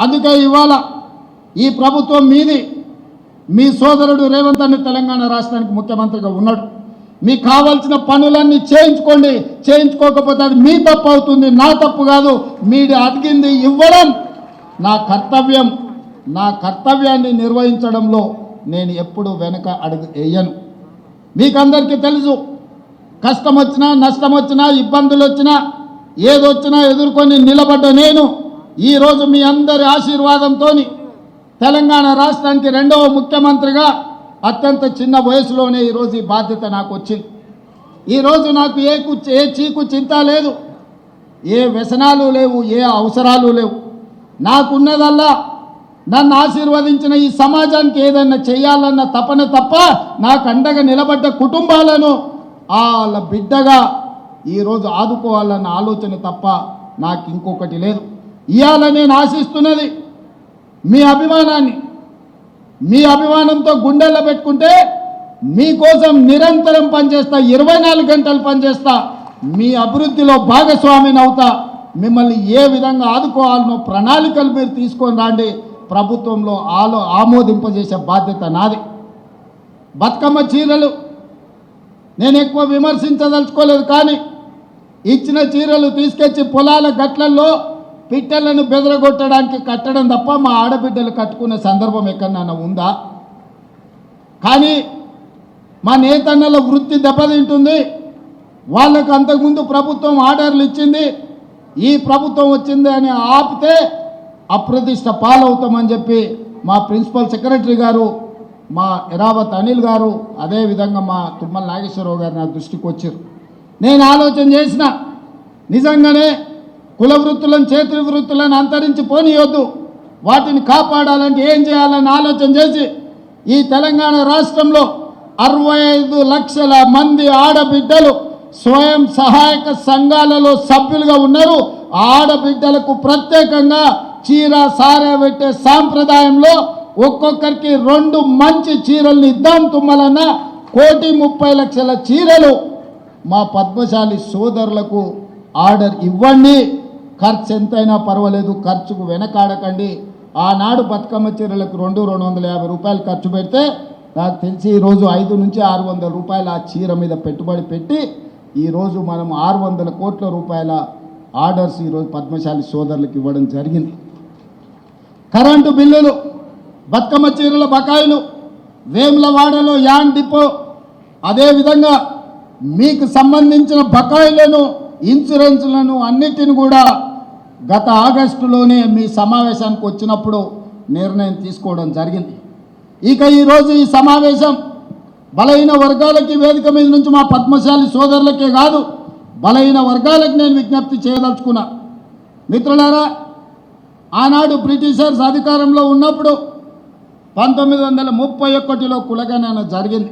అందుకే ఇవాళ ఈ ప్రభుత్వం మీది మీ సోదరుడు రేవంత్ అన్న తెలంగాణ రాష్ట్రానికి ముఖ్యమంత్రిగా ఉన్నాడు. మీకు కావాల్సిన పనులన్నీ చేయించుకోండి, చేయించుకోకపోతే అది మీ తప్పు అవుతుంది, నా తప్పు కాదు. మీరు అడిగింది ఇవ్వడం నా కర్తవ్యం. నా కర్తవ్యాన్ని నిర్వహించడంలో నేను ఎప్పుడు వెనక అడుగు వేయను. మీకందరికీ తెలుసు, కష్టం వచ్చినా నష్టం వచ్చినా ఇబ్బందులు వచ్చినా ఏదొచ్చినా ఎదుర్కొని నిలబడ్డ నేను ఈరోజు మీ అందరి ఆశీర్వాదంతో తెలంగాణ రాష్ట్రానికి రెండవ ముఖ్యమంత్రిగా అత్యంత చిన్న వయసులోనే ఈరోజు ఈ బాధ్యత నాకు వచ్చింది. ఈరోజు నాకు ఏ చీకు చింత లేదు, ఏ వ్యసనాలు లేవు, ఏ అవసరాలు లేవు. నాకున్నదల్లా నన్ను ఆశీర్వదించిన ఈ సమాజానికి ఏదైనా చేయాలన్న తపన తప్ప నాకు అండగా నిలబడ్డ కుటుంబాలను వాళ్ళ బిడ్డగా ఈరోజు ఆదుకోవాలన్న ఆలోచన తప్ప నాకు ఇంకొకటి లేదు. ఇవాళ నేను ఆశిస్తున్నది మీ అభిమానాన్ని. మీ అభిమానంతో గుండెల్లో పెట్టుకుంటే మీకోసం నిరంతరం పనిచేస్తా, 24 గంటలు పనిచేస్తా, మీ అభివృద్ధిలో భాగస్వామిని అవుతా. మిమ్మల్ని ఏ విధంగా ఆదుకోవాలనో ప్రణాళికలు మీరు తీసుకొని రండి. ప్రభుత్వంలో ఆమోదింపజేసే బాధ్యత నాది. బతుకమ్మ చీరలు నేను ఎక్కువ విమర్శించదలుచుకోలేదు, కానీ ఇచ్చిన చీరలు తీసుకొచ్చి పొలాల గట్లల్లో పిట్టలను బెదరగొట్టడానికి కట్టడం తప్ప మా ఆడబిడ్డలు కట్టుకునే సందర్భం ఎక్కడన్నా ఉందా? కానీ మా నేతన్నల వృత్తి దెబ్బతింటుంది. వాళ్ళకు అంతకుముందు ప్రభుత్వం ఆర్డర్లు ఇచ్చింది, ఈ ప్రభుత్వం వచ్చింది అని ఆపితే అప్రతిష్ట పాలవుతామని చెప్పి మా ప్రిన్సిపల్ సెక్రటరీ గారు, మా ఎరావత్ అనిల్ గారు, అదేవిధంగా మా తుమ్మల నాగేశ్వరరావు గారు నా దృష్టికి వచ్చారు. నేను ఆలోచన చేసిన, నిజంగానే కుల వృత్తులను చేతి వృత్తులను అంతరించి పోనీయొద్దు, వాటిని కాపాడాలంటే ఏం చేయాలని ఆలోచన చేసి ఈ తెలంగాణ రాష్ట్రంలో 65 లక్షల మంది ఆడబిడ్డలు స్వయం సహాయక సంఘాలలో సభ్యులుగా ఉన్నారు. ఆడబిడ్డలకు ప్రత్యేకంగా చీర సారే పెట్టే సాంప్రదాయంలో ఒక్కొక్కరికి 2 మంచి చీరల్ని ఇద్దాం తుమ్మలన్న 1,30,00,000 చీరలు మా పద్మశాలి సోదరులకు ఆర్డర్ ఇవ్వండి. ఖర్చు ఎంతైనా పర్వాలేదు, ఖర్చుకు వెనకాడకండి. ఆనాడు బతుకమ్మ చీరలకు 250 రూపాయలు ఖర్చు పెడితే నాకు తెలిసి ఈరోజు 500 నుంచి 600 రూపాయలు ఆ చీర మీద పెట్టుబడి పెట్టి ఈరోజు మనం 600 కోట్ల రూపాయల ఆర్డర్స్ ఈరోజు పద్మశాలి సోదరులకు ఇవ్వడం జరిగింది. కరెంటు బిల్లులు, బతుకమ్మ చీరల బకాయిలు, వేములవాడలో యాన్ డిపో, అదేవిధంగా మీకు సంబంధించిన బకాయిలను, ఇన్సూరెన్స్లను అన్నిటిని కూడా గత ఆగస్టులోనే మీ సమావేశానికి వచ్చినప్పుడు నిర్ణయం తీసుకోవడం జరిగింది. ఇక ఈరోజు ఈ సమావేశం బలహీన వర్గాలకి వేదిక మీద నుంచి మా పద్మశాలి సోదరులకే కాదు, బలహీన వర్గాలకు నేను విజ్ఞప్తి చేయదలుచుకున్నా. మిత్రులారా, ఆనాడు బ్రిటిషర్స్ అధికారంలో ఉన్నప్పుడు 1931లో కులగణన జరిగింది.